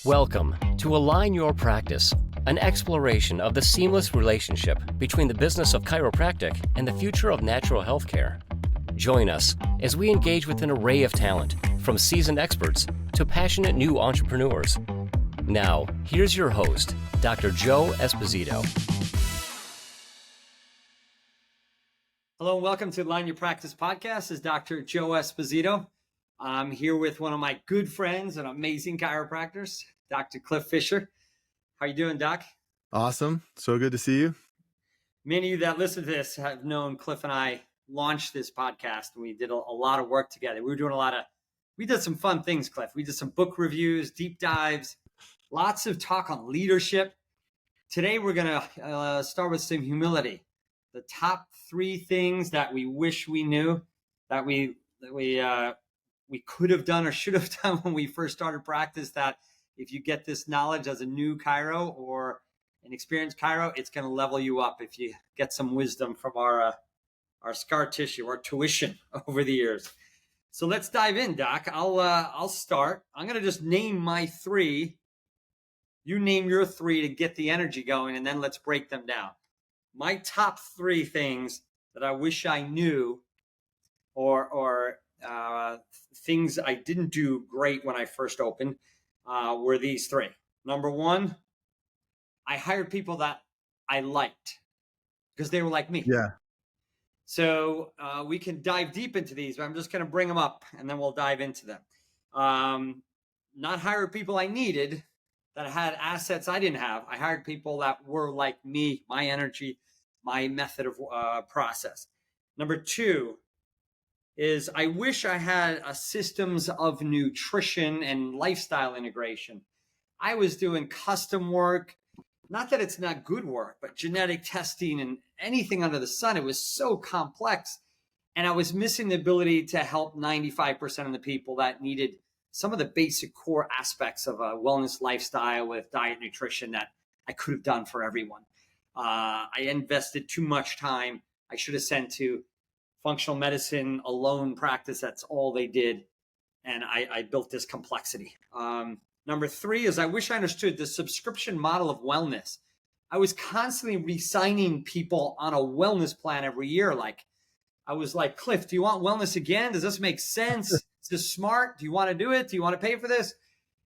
Welcome to Align Your Practice, an exploration of the seamless relationship between the business of chiropractic and the future of natural health care. Join us as we engage with an array of talent, from seasoned experts to passionate new entrepreneurs. Now, here's your host, Dr. Joe Esposito. Hello and welcome to Align Your Practice podcast. This is Dr. Joe Esposito. I'm here with one of my good friends and amazing chiropractors, Dr. Cliff Fisher. How you doing, Doc? Awesome. So good to see you. Many of you that listen to this have known Cliff and I launched this podcast. We did a lot of work together. We did some fun things, Cliff. We did some book reviews, deep dives, lots of talk on leadership. Today, we're going to start with some humility. The top 3 things that we wish we knew that we could have done or should have done when we first started practice, that if you get this knowledge as a new chiro or an experienced chiro, it's going to level you up if you get some wisdom from our scar tissue, our tuition over the years. So let's dive in, Doc. I'll start. I'm going to just name my 3. You name your 3 to get the energy going, and then let's break them down. My top 3 things that I wish I knew or things I didn't do great when I first opened were these 3. Number 1, I hired people that I liked because they were like me. Yeah. So we can dive deep into these, but I'm just going to bring them up and then we'll dive into them. Not hire people I needed that had assets I didn't have. I hired people that were like me, my energy, my method of process. Number 2 is I wish I had a systems of nutrition and lifestyle integration. I was doing custom work, not that it's not good work, but genetic testing and anything under the sun. It was so complex. And I was missing the ability to help 95% of the people that needed some of the basic core aspects of a wellness lifestyle with diet, nutrition that I could have done for everyone. I invested too much time. I should have sent to functional medicine alone practice. That's all they did. And I built this complexity. Number 3 is I wish I understood the subscription model of wellness. I was constantly re-signing people on a wellness plan every year. I was like, Cliff, do you want wellness again? Does this make sense? Is this smart? Do you want to do it? Do you want to pay for this?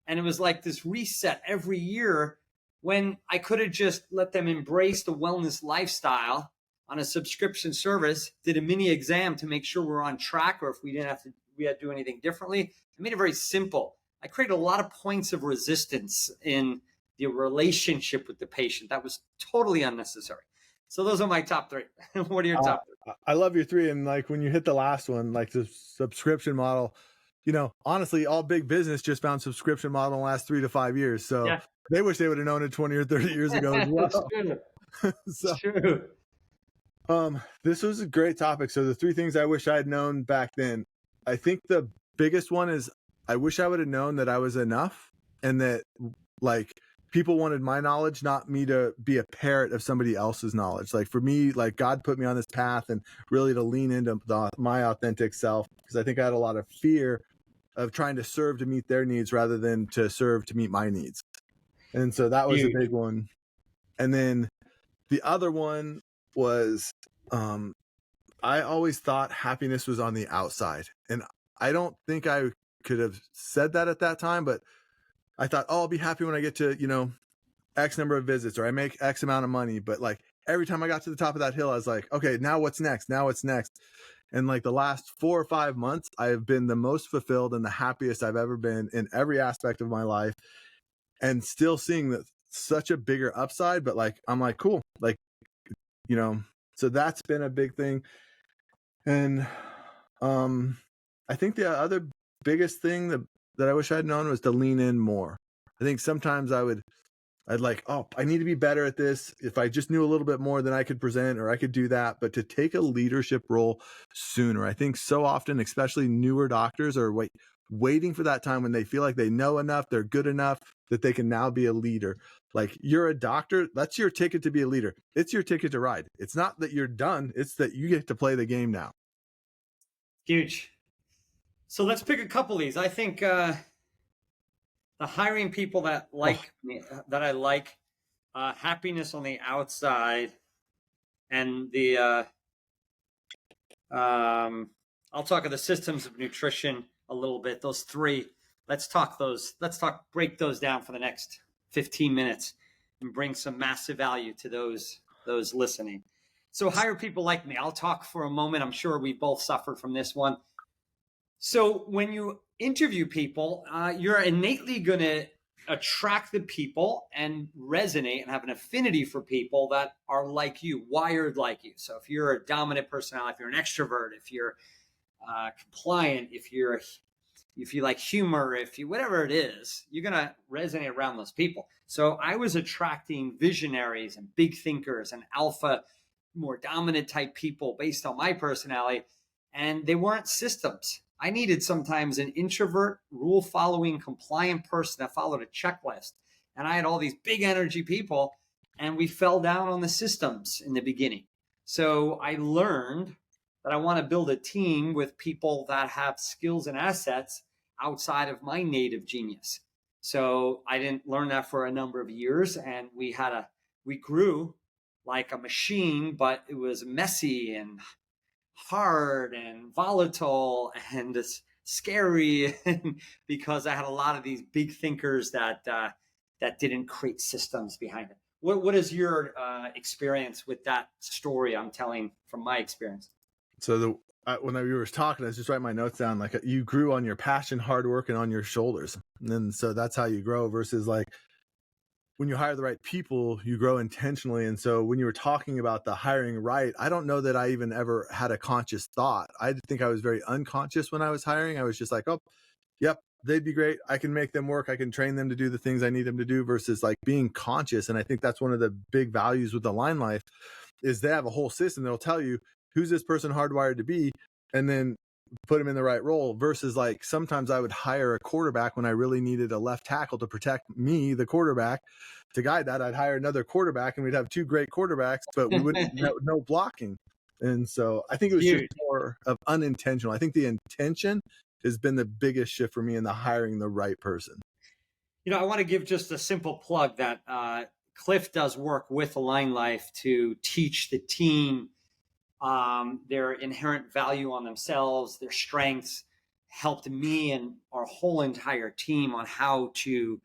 And it was like this reset every year when I could have just let them embrace the wellness lifestyle on a subscription service, did a mini exam to make sure we're on track, or if we had to do anything differently. I made it very simple. I created a lot of points of resistance in the relationship with the patient. That was totally unnecessary. So those are my top 3. What are your top 3? I love your 3. And like when you hit the last one, like the subscription model, honestly, all big business just found subscription model in the last 3 to 5 years. So yeah. They wish they would have known it 20 or 30 years ago as well. So, true. This was a great topic. So the 3 things I wish I had known back then. I think the biggest one is I wish I would have known that I was enough and that like people wanted my knowledge, not me to be a parrot of somebody else's knowledge. Like for me, like God put me on this path and really to lean into my authentic self, because I think I had a lot of fear of trying to serve to meet their needs rather than to serve to meet my needs. And so that was a big one. And then the other one was I always thought happiness was on the outside. And I don't think I could have said that at that time, but I thought, I'll be happy when I get to, X number of visits or I make X amount of money. But like every time I got to the top of that hill, I was like, okay, now what's next? Now what's next? And like the last 4 or 5 months, I have been the most fulfilled and the happiest I've ever been in every aspect of my life, and still seeing that such a bigger upside. But like, I'm like, cool. Like, so that's been a big thing. And I think the other biggest thing that I wish I'd known was to lean in more. I think sometimes I'd like, I need to be better at this. If I just knew a little bit more, then I could present or I could do that. But to take a leadership role sooner, I think so often, especially newer doctors are waiting for that time when they feel like they know enough, they're good enough that they can now be a leader. Like you're a doctor, that's your ticket to be a leader. It's your ticket to ride. It's not that you're done. It's that you get to play the game now. Huge. So let's pick a couple of these. I think the hiring people that like me, that I like, happiness on the outside, and the I'll talk of the systems of nutrition a little bit. Those three. Let's talk those. Let's break those down for the next 15 minutes and bring some massive value to those listening. So hire people like me. I'll talk for a moment. I'm sure we both suffered from this one. So when you interview people, you're innately going to attract the people and resonate and have an affinity for people that are like you, wired like you. So if you're a dominant personality, if you're an extrovert, if you're compliant, if you like humor, if you whatever it is, you're gonna resonate around those people. So I was attracting visionaries and big thinkers and alpha, more dominant type people based on my personality, and they weren't systems. I needed sometimes an introvert, rule following, compliant person that followed a checklist. And I had all these big energy people, and we fell down on the systems in the beginning. So I learned that I want to build a team with people that have skills and assets outside of my native genius. So I didn't learn that for a number of years, and we grew like a machine, but it was messy and hard and volatile and scary because I had a lot of these big thinkers that didn't create systems behind it. What is your experience with that story I'm telling from my experience? So when we were talking, I was just writing my notes down. Like, you grew on your passion, hard work, and on your shoulders, and then so that's how you grow. Versus like when you hire the right people, you grow intentionally. And so when you were talking about the hiring right, I don't know that I even ever had a conscious thought. I think I was very unconscious when I was hiring. I was just like, oh, yep, they'd be great. I can make them work. I can train them to do the things I need them to do, versus like being conscious. And I think that's one of the big values with Align Life is they have a whole system that'll tell you who's this person hardwired to be, and then put him in the right role. Versus like sometimes I would hire a quarterback when I really needed a left tackle to protect me, the quarterback. To guide that, I'd hire another quarterback and we'd have two great quarterbacks, but we wouldn't have no blocking. And so I think it was just more of unintentional. I think the intention has been the biggest shift for me in the hiring the right person. You know, I want to give just a simple plug that Cliff does work with Align Life to teach the team their inherent value on themselves, their strengths, helped me and our whole entire team on how to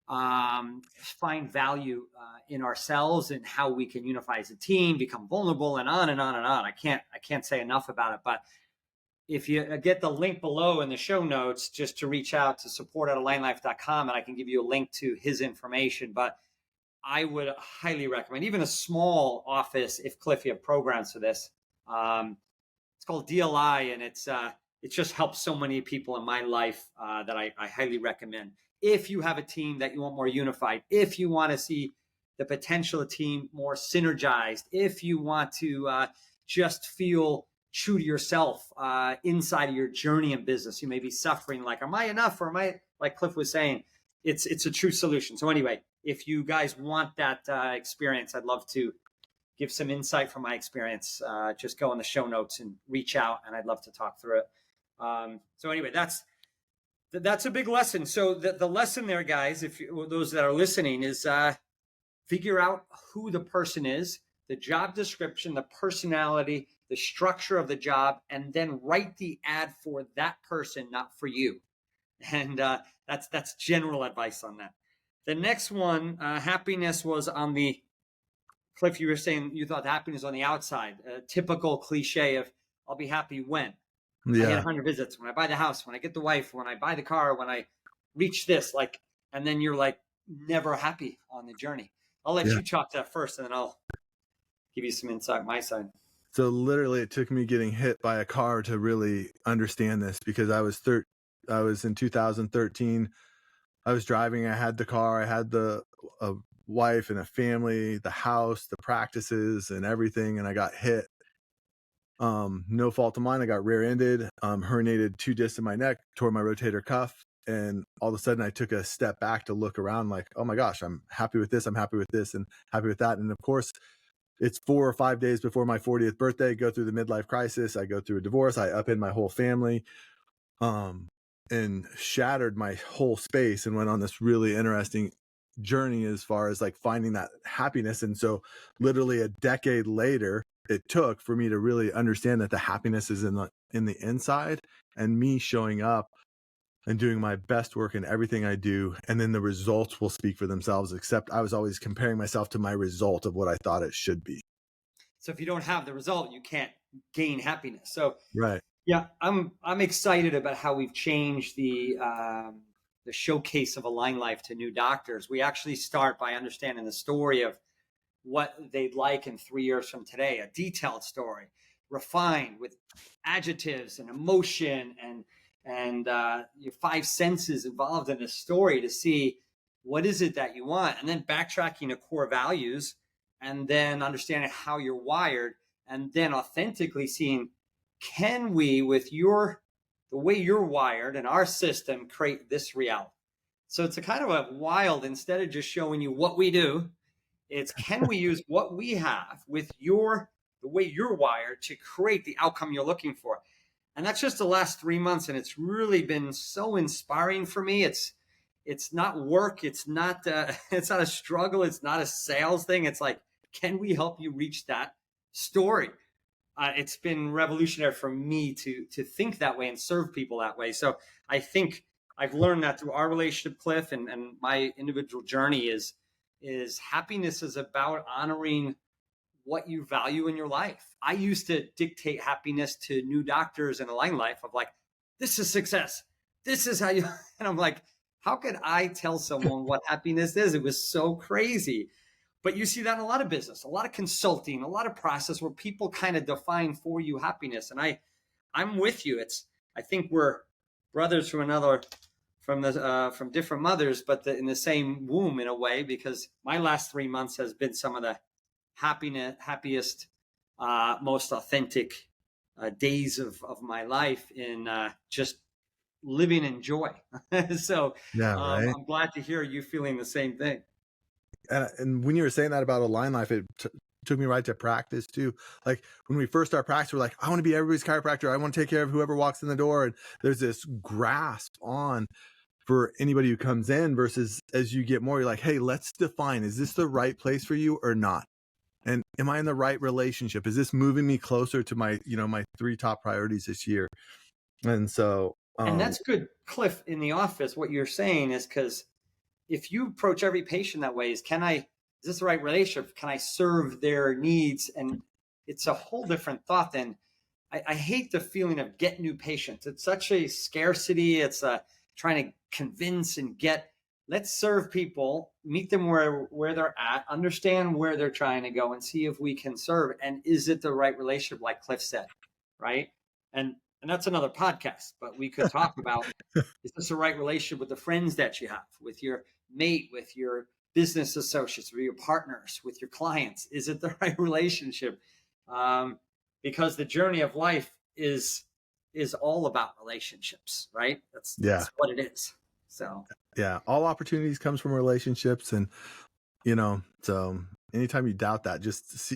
find value in ourselves and how we can unify as a team, become vulnerable, and on and on and on. I can't say enough about it. But if you get the link below in the show notes, just to reach out to support@alignlife.com, and I can give you a link to his information. But I would highly recommend even a small office, if Cliff, you have programs for this. It's called DLI, and it just helps so many people in my life that I highly recommend. If you have a team that you want more unified, if you want to see the potential of the team more synergized, if you want to just feel true to yourself inside of your journey in business, you may be suffering like, am I enough? Or am I, like Cliff was saying, it's a true solution. So anyway, if you guys want that experience, I'd love to give some insight from my experience. Just go in the show notes and reach out, and I'd love to talk through it. So anyway, that's a big lesson. So the lesson there, guys, those that are listening, is figure out who the person is, the job description, the personality, the structure of the job, and then write the ad for that person, not for you. And that's general advice on that. The next one, happiness, was on the, Cliff, you were saying you thought happiness on the outside, a typical cliche of I'll be happy when I hit 100 visits, when I buy the house, when I get the wife, when I buy the car, when I reach this, like, and then you're like never happy on the journey. I'll let you talk that first, and then I'll give you some insight on my side. So literally it took me getting hit by a car to really understand this, because I was in 2013. I was driving, I had the car, I had a wife and a family, the house, the practices and everything. And I got hit. No fault of mine. I got rear-ended, herniated 2 discs in my neck, tore my rotator cuff. And all of a sudden I took a step back to look around like, oh my gosh, I'm happy with this. I'm happy with this and happy with that. And of course it's 4 or 5 days before my 40th birthday, go through the midlife crisis. I go through a divorce. I upend my whole family. and shattered my whole space and went on this really interesting journey as far as like finding that happiness. And so literally a decade later, it took for me to really understand that the happiness is in the inside, and me showing up and doing my best work in everything I do. And then the results will speak for themselves, except I was always comparing myself to my result of what I thought it should be. So if you don't have the result, you can't gain happiness. So Right. yeah, I'm excited about how we've changed the showcase of Align Life to new doctors. We actually start by understanding the story of what they'd like in 3 years from today, a detailed story, refined with adjectives and emotion and your five senses involved in a story to see what is it that you want, and then backtracking to core values, and then understanding how you're wired, and then authentically seeing, can we, with the way you're wired and our system, create this reality? So it's a kind of a wild, instead of just showing you what we do, it's, can we use what we have with the way you're wired to create the outcome you're looking for? And that's just the last 3 months. And it's really been so inspiring for me. It's not work. It's not a struggle. It's not a sales thing. It's like, can we help you reach that story? It's been revolutionary for me to think that way and serve people that way. So I think I've learned that through our relationship, Cliff, and my individual journey is happiness is about honoring what you value in your life. I used to dictate happiness to new doctors in Align Life of like, this is success. This is how you, and I'm like, how could I tell someone what happiness is? It was so crazy. But you see that in a lot of business, a lot of consulting, a lot of process where people kind of define for you happiness. And I'm with you. I think we're brothers from different mothers, but in the same womb in a way, because my last 3 months has been some of the happiest, most authentic days of my life in just living in joy. So Yeah. Right. I'm glad to hear you feeling the same thing. And when you were saying that about Align Life, it took me right to practice too. Like when we first start practice, we're like, I want to be everybody's chiropractor. I want to take care of whoever walks in the door. And there's this grasp on for anybody who comes in, versus as you get more, you're like, hey, let's define, is this the right place for you or not? And am I in the right relationship? Is this moving me closer to my 3 top priorities this year? And so, and that's good, Cliff, in the office. What you're saying is, because if you approach every patient that way, is this the right relationship? Can I serve their needs? And it's a whole different thought than, I hate the feeling of get new patients. It's such a scarcity. It's trying to convince and let's serve people, meet them where they're at, understand where they're trying to go, and see if we can serve. And is it the right relationship, like Cliff said, right? And that's another podcast, but we could talk about, is this the right relationship with the friends that you have, with your mate, with your business associates, with your partners, with your clients? Is it the right relationship? Because the journey of life is all about relationships, right? That's what it is. So yeah, all opportunities comes from relationships. And so anytime you doubt that, just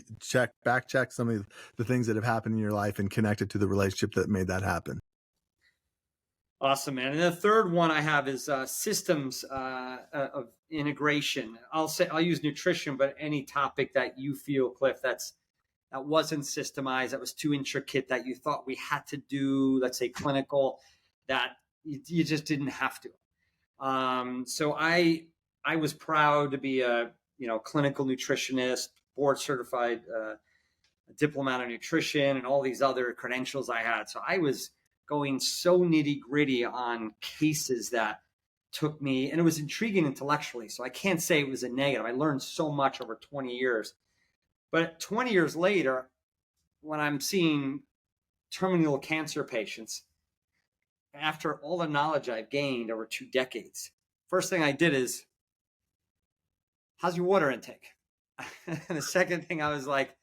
back check some of the things that have happened in your life and connect it to the relationship that made that happen. Awesome, man. And the third one I have is systems of integration. I'll use nutrition, but any topic that you feel, Cliff, that wasn't systemized, that was too intricate, that you thought we had to do, let's say clinical, that you just didn't have to. So I was proud to be a clinical nutritionist, board certified diplomat of nutrition, and all these other credentials I had. So I was going so nitty gritty on cases that took me, and it was intriguing intellectually. So I can't say it was a negative. I learned so much over 20 years. But 20 years later, when I'm seeing terminal cancer patients, after all the knowledge I've gained over 2 decades, first thing I did is, how's your water intake? And the second thing I was like,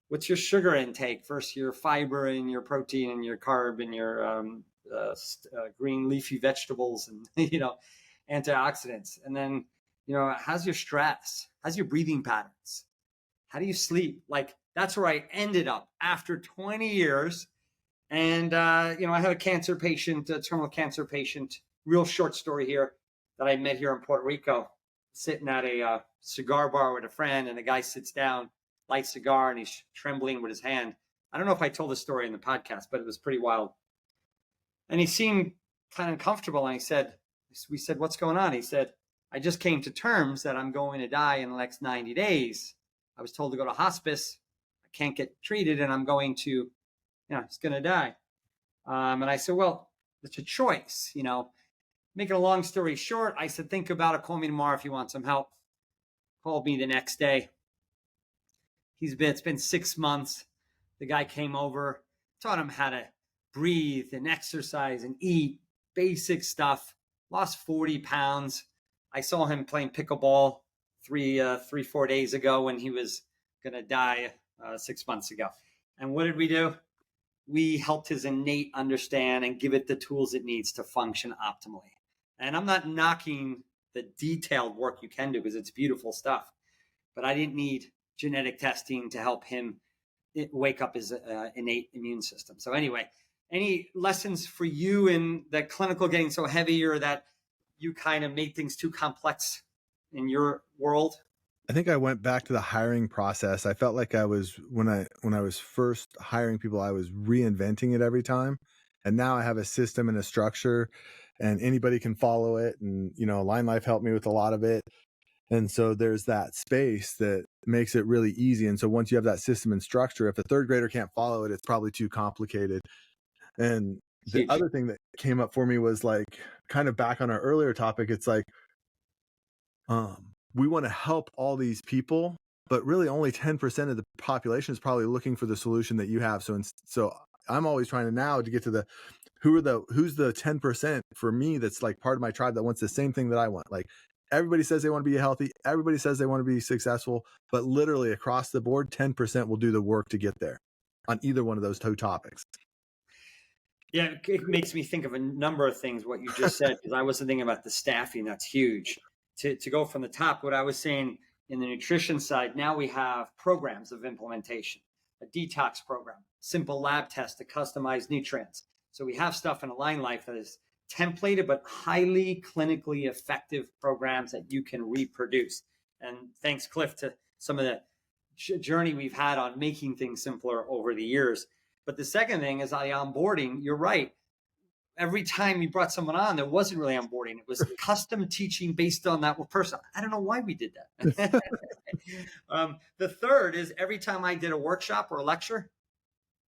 what's your sugar intake versus your fiber and your protein and your carb and your green leafy vegetables and, antioxidants? And then, how's your stress? How's your breathing patterns? How do you sleep? Like, that's where I ended up after 20 years. And, I have a cancer patient, a terminal cancer patient, real short story here, that I met here in Puerto Rico, sitting at a cigar bar with a friend, and the guy sits down, lights a cigar, and he's trembling with his hand. I don't know if I told this story in the podcast, but it was pretty wild. And he seemed kind of uncomfortable. And we said, what's going on? He said, I just came to terms that I'm going to die in the next 90 days. I was told to go to hospice. I can't get treated, and I'm going to, he's going to die. And I said, well, it's a choice, Making a long story short, I said, think about it. Call me tomorrow if you want some help. Called me the next day. It's been 6 months. The guy came over, taught him how to breathe and exercise and eat, basic stuff. Lost 40 pounds. I saw him playing pickleball 4 days ago when he was going to die 6 months ago. And what did we do? We helped his innate understand and give it the tools it needs to function optimally. And I'm not knocking the detailed work you can do, because it's beautiful stuff. But I didn't need genetic testing to help him wake up his innate immune system. So anyway, any lessons for you in the clinical getting so heavy, or that you kind of made things too complex in your world? I think I went back to the hiring process. I felt like I was, when I was first hiring people, I was reinventing it every time. And now I have a system and a structure, and anybody can follow it. And, Line Life helped me with a lot of it. And so there's that space that makes it really easy. And so once you have that system and structure, if a third grader can't follow it, it's probably too complicated. And the other thing that came up for me was, like, kind of back on our earlier topic, it's like, we want to help all these people, but really only 10% of the population is probably looking for the solution that you have. So I'm always trying to now to get to who's the 10% for me that's like part of my tribe that wants the same thing that I want. Like, everybody says they want to be healthy. Everybody says they want to be successful, but literally across the board, 10% will do the work to get there on either one of those two topics. Yeah, it makes me think of a number of things, what you just said, because I wasn't thinking about the staffing. That's huge. To go from the top, what I was saying in the nutrition side, now we have programs of implementation, a detox program, simple lab test to customize nutrients. So we have stuff in Align Life that is templated, but highly clinically effective programs that you can reproduce. And thanks, Cliff, to some of the journey we've had on making things simpler over the years. But the second thing is the onboarding. You're right. Every time you brought someone on, there wasn't really onboarding. It was custom teaching based on that person. I don't know why we did that. The third is every time I did a workshop or a lecture,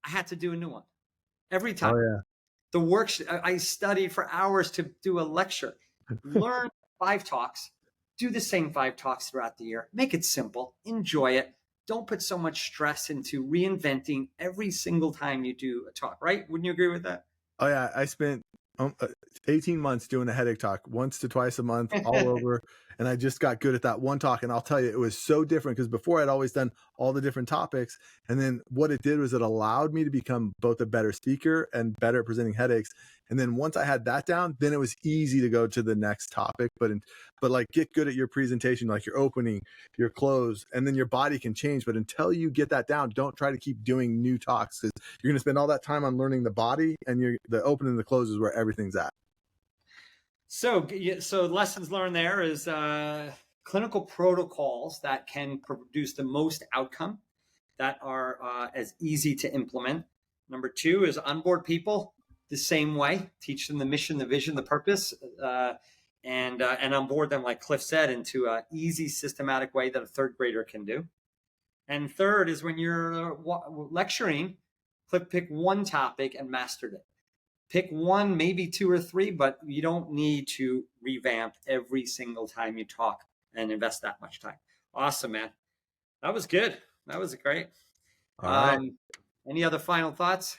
I had to do a new one. Every time. Oh, yeah. I studied for hours to do a lecture. Learn 5 talks. Do the same 5 talks throughout the year. Make it simple. Enjoy it. Don't put so much stress into reinventing every single time you do a talk, right? Wouldn't you agree with that? Oh yeah, I spent 18 months doing a headache talk once to twice a month all over. And I just got good at that one talk. And I'll tell you, it was so different because before I'd always done all the different topics. And then what it did was it allowed me to become both a better speaker and better at presenting headaches. And then once I had that down, then it was easy to go to the next topic. But like, get good at your presentation, like your opening, your close, and then your body can change. But until you get that down, don't try to keep doing new talks, because you're going to spend all that time on learning the body, and the opening and the close is where everything's at. So lessons learned there is clinical protocols that can produce the most outcome, that are as easy to implement. Number 2 is onboard people the same way, teach them the mission, the vision, the purpose, and onboard them, like Cliff said, into an easy, systematic way that a third grader can do. And third is when you're lecturing, pick one topic and mastered it. Pick 1, maybe 2 or 3, but you don't need to revamp every single time you talk and invest that much time. Awesome, man. That was good. That was great. All right. Any other final thoughts?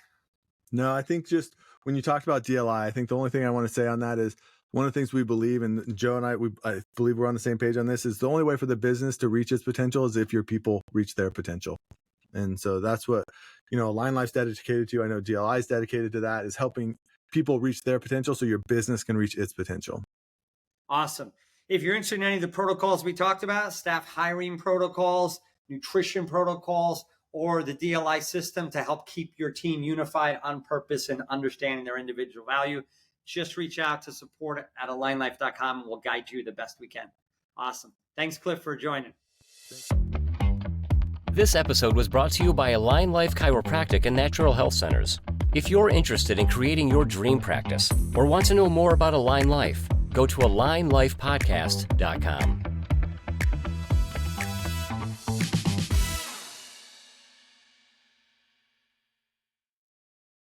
No, I think just when you talked about DLI, I think the only thing I want to say on that is one of the things we believe, and Joe and I believe we're on the same page on this, is the only way for the business to reach its potential is if your people reach their potential. And so that's what, Align Life's dedicated to. I know DLI is dedicated to that, is helping people reach their potential so your business can reach its potential. Awesome. If you're interested in any of the protocols we talked about, staff hiring protocols, nutrition protocols, or the DLI system to help keep your team unified on purpose and understanding their individual value, just reach out to support@alignlife.com and we'll guide you the best we can. Awesome. Thanks, Cliff, for joining. This episode was brought to you by Align Life Chiropractic and Natural Health Centers. If you're interested in creating your dream practice or want to know more about Align Life, go to alignlifepodcast.com.